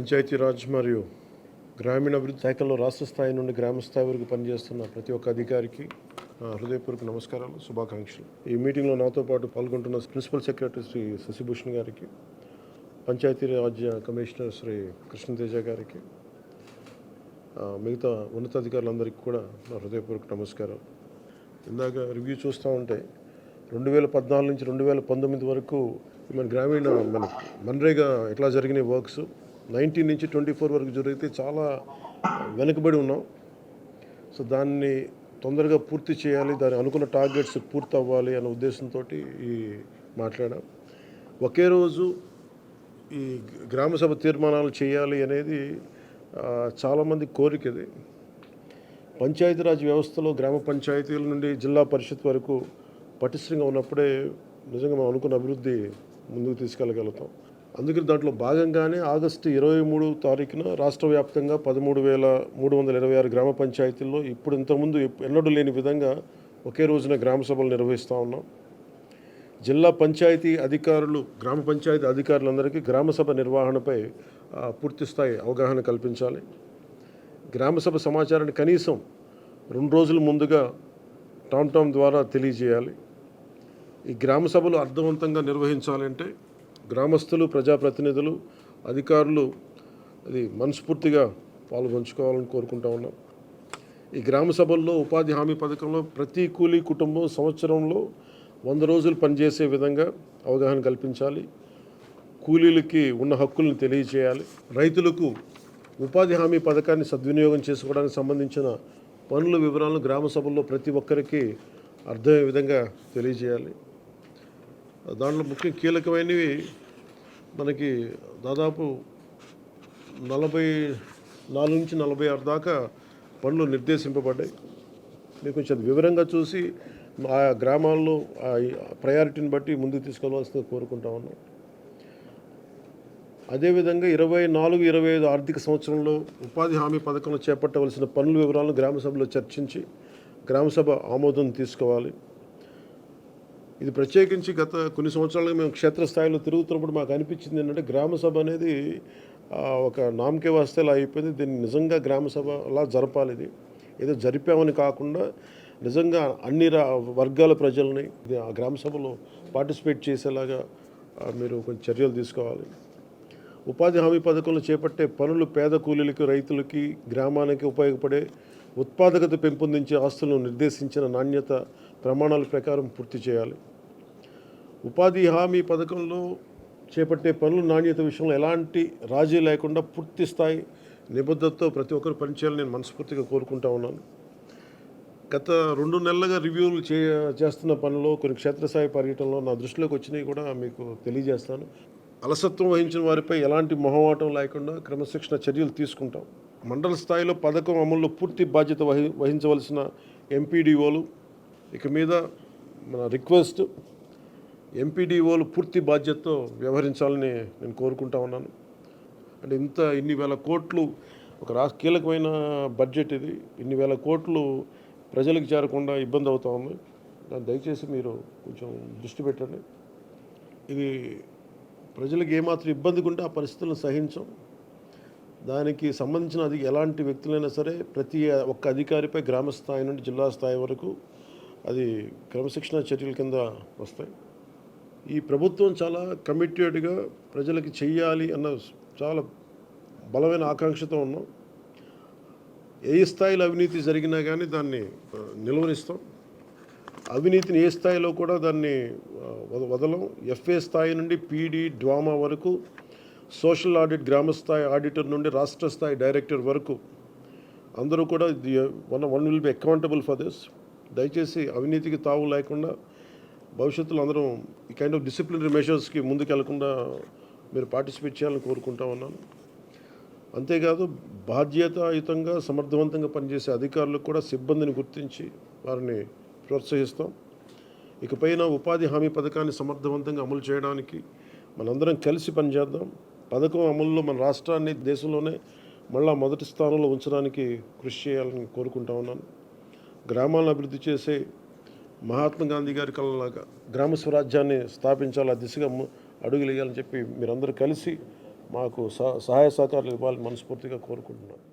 పంచాయతీరాజ్ మరియు గ్రామీణాభివృద్ధి శాఖలో రాష్ట్ర స్థాయి నుండి గ్రామ స్థాయి వరకు పనిచేస్తున్న ప్రతి ఒక్క అధికారికి హృదయపూర్వక నమస్కారాలు, శుభాకాంక్షలు. ఈ మీటింగ్లో నాతో పాటు పాల్గొంటున్న ప్రిన్సిపల్ సెక్రటరీ శ్రీ శశిభూషణ్ గారికి, పంచాయతీరాజ్ కమిషనర్ శ్రీ కృష్ణతేజ గారికి, మిగతా ఉన్నతాధికారులందరికీ కూడా నా హృదయపూర్వక నమస్కారాలు. ఇందాక రివ్యూ చూస్తూ ఉంటే 2014 నుంచి 2019 వరకు మన మన్రేగా ఎట్లా జరిగినాయి వర్క్స్, 19 నుంచి 24 వరకు జరిగితే చాలా వెనుకబడి ఉన్నాం. సో దాన్ని తొందరగా పూర్తి చేయాలి, దాని అనుకున్న టార్గెట్స్ పూర్తి అవ్వాలి అనే ఉద్దేశంతో ఈ మాట్లాడాం. ఒకే రోజు ఈ గ్రామసభ తీర్మానాలు చేయాలి అనేది చాలామంది కోరికది. పంచాయతీరాజ్ వ్యవస్థలో గ్రామ పంచాయతీల నుండి జిల్లా పరిషత్ వరకు పటిష్టంగా ఉన్నప్పుడే నిజంగా మనం అనుకున్న అభివృద్ధి ముందుకు తీసుకెళ్ళగలుగుతాం. అందుకని దాంట్లో భాగంగానే ఆగస్టు 23 తారీఖున రాష్ట్ర వ్యాప్తంగా 13,326 గ్రామ పంచాయతీల్లో ఇప్పుడు ఇంతకుముందు ఎన్నడూ లేని విధంగా ఒకే రోజున గ్రామ సభలు నిర్వహిస్తూ ఉన్నాం. జిల్లా పంచాయతీ అధికారులు, గ్రామ పంచాయతీ అధికారులందరికీ గ్రామసభ నిర్వహణపై పూర్తిస్థాయి అవగాహన కల్పించాలి. గ్రామసభ సమాచారాన్ని కనీసం 2 రోజుల ముందుగా టామ్ ద్వారా తెలియజేయాలి. ఈ గ్రామ సభలు అర్థవంతంగా నిర్వహించాలంటే గ్రామస్తులు, ప్రజాప్రతినిధులు, అధికారులు అది మనస్ఫూర్తిగా పాల్గొంచుకోవాలని కోరుకుంటా ఉన్నాం. ఈ గ్రామ సభల్లో ఉపాధి హామీ పథకంలో ప్రతి కూలీ కుటుంబం సంవత్సరంలో 100 రోజులు పనిచేసే విధంగా అవగాహన కల్పించాలి. కూలీలకి ఉన్న హక్కులను తెలియజేయాలి. రైతులకు ఉపాధి హామీ పథకాన్ని సద్వినియోగం చేసుకోవడానికి సంబంధించిన పనుల వివరాలను గ్రామ సభల్లో ప్రతి ఒక్కరికి అర్థమయ్యే విధంగా తెలియజేయాలి. దాంట్లో ముఖ్య కీలకమైనవి మనకి దాదాపు 44 నుంచి 46 దాకా పనులు నిర్దేశింపబడ్డాయి. మీరు కొంచెం వివరంగా చూసి ఆ గ్రామాల్లో ప్రయారిటీని బట్టి ముందుకు తీసుకెళ్లవలసిందిగా కోరుకుంటా ఉన్నాం. అదేవిధంగా 24-25 ఆర్థిక సంవత్సరంలో ఉపాధి హామీ పథకంలో చేపట్టవలసిన పనుల వివరాలను గ్రామసభలో చర్చించి గ్రామసభ ఆమోదం తీసుకోవాలి. ఇది ప్రత్యేకించి గత కొన్ని సంవత్సరాలుగా మేము క్షేత్రస్థాయిలో తిరుగుతున్నప్పుడు మాకు అనిపించింది ఏంటంటే గ్రామసభ అనేది ఒక నామకే వాస్తేలా అయిపోయింది. దీన్ని నిజంగా గ్రామసభ అలా జరపాలి. ఇది ఏదో జరిపామని కాకుండా నిజంగా అన్ని వర్గాల ప్రజల్ని ఆ గ్రామసభలో పార్టిసిపేట్ చేసేలాగా మీరు కొంచెం చర్యలు తీసుకోవాలి. ఉపాధి హామీ పథకంలో చేపట్టే పనులు పేద కూలీలకి, రైతులకి, గ్రామానికి ఉపయోగపడే ఉత్పాదకత పెంపొందించే ఆస్తులను నిర్దేశించిన నాణ్యత ప్రమాణాల ప్రకారం పూర్తి చేయాలి. ఉపాధి హామీ పథకంలో చేపట్టే పనుల నాణ్యత విషయంలో ఎలాంటి రాజీ లేకుండా పూర్తి స్థాయి నిబద్ధతతో ప్రతి ఒక్కరు పనిచేయాలని నేను మనస్ఫూర్తిగా కోరుకుంటా ఉన్నాను. గత 2 నెలలుగా రివ్యూలు చేస్తున్న పనుల్లో కొన్ని క్షేత్రస్థాయి పర్యటనలో నా దృష్టిలోకి వచ్చినవి కూడా మీకు తెలియజేస్తాను. అలసత్వం వహించిన వారిపై ఎలాంటి మొహమాటం లేకుండా క్రమశిక్షణ చర్యలు తీసుకుంటాం. మండల స్థాయిలో పథకం అమల్లో పూర్తి బాధ్యత వహించవలసిన ఎంపీడీఓలు ఇక మీద మన రిక్వెస్ట్, ఎంపీడీఓలు పూర్తి బాధ్యతతో వ్యవహరించాలని నేను కోరుకుంటా ఉన్నాను. అంటే ఇన్ని వేల కోట్లు ఒక కీలకమైన బడ్జెట్ ఇది. ఇన్ని వేల కోట్లు ప్రజలకు చేరకుండా ఇబ్బంది అవుతూ ఉంది. దాన్ని దయచేసి మీరు కొంచెం దృష్టి పెట్టండి. ఇది ప్రజలకు ఏమాత్రం ఇబ్బందిగా ఉంటే ఆ పరిస్థితులను సహించం. దానికి సంబంధించిన ఎలాంటి వ్యక్తులైనా సరే ప్రతి ఒక్క అధికారిపై గ్రామ స్థాయి నుండి జిల్లా స్థాయి వరకు అది క్రమశిక్షణ చర్యల కింద వస్తాయి. ఈ ప్రభుత్వం చాలా కమిటెడ్గా ప్రజలకి చెయ్యాలి అన్న చాలా బలమైన ఆకాంక్షతో ఉన్నాం. ఏ స్థాయిలో అవినీతి జరిగినా కానీ దాన్ని నిలువరిస్తాం. అవినీతిని ఏ స్థాయిలో కూడా దాన్ని వదలం. ఎఫ్ఏ స్థాయి నుండి పీడీ, డ్వామా వరకు, సోషల్ ఆడిట్ గ్రామస్థాయి ఆడిటర్ నుండి రాష్ట్ర స్థాయి డైరెక్టర్ వరకు అందరూ కూడా one will be accountable for this. దయచేసి అవినీతికి తావు లేకుండా భవిష్యత్తులో అందరం ఈ కైండ్ ఆఫ్ డిసిప్లినరీ మెషర్స్కి ముందుకెళ్లకుండా మీరు పార్టిసిపేట్ చేయాలని కోరుకుంటా ఉన్నాను. అంతేకాదు బాధ్యతాయుతంగా సమర్థవంతంగా పనిచేసే అధికారులకు కూడా సిబ్బందిని గుర్తించి వారిని ప్రోత్సహిస్తాం. ఇకపైన ఉపాధి హామీ పథకాన్ని సమర్థవంతంగా అమలు చేయడానికి మనందరం కలిసి పనిచేద్దాం. పథకం అమలులో మన రాష్ట్రాన్ని దేశంలోనే మళ్ళా మొదటి స్థానంలో ఉంచడానికి కృషి చేయాలని కోరుకుంటా ఉన్నాను. గ్రామాలను అభివృద్ధి చేసే మహాత్మా గాంధీ గారి కళలాగా గ్రామ స్వరాజ్యాన్ని స్థాపించాలి, ఆ దిశగా అడుగులు వేయాలని చెప్పి మీరందరూ కలిసి మాకు సహాయ సహకారాలు ఇవ్వాలని మనస్ఫూర్తిగా కోరుకుంటున్నాను.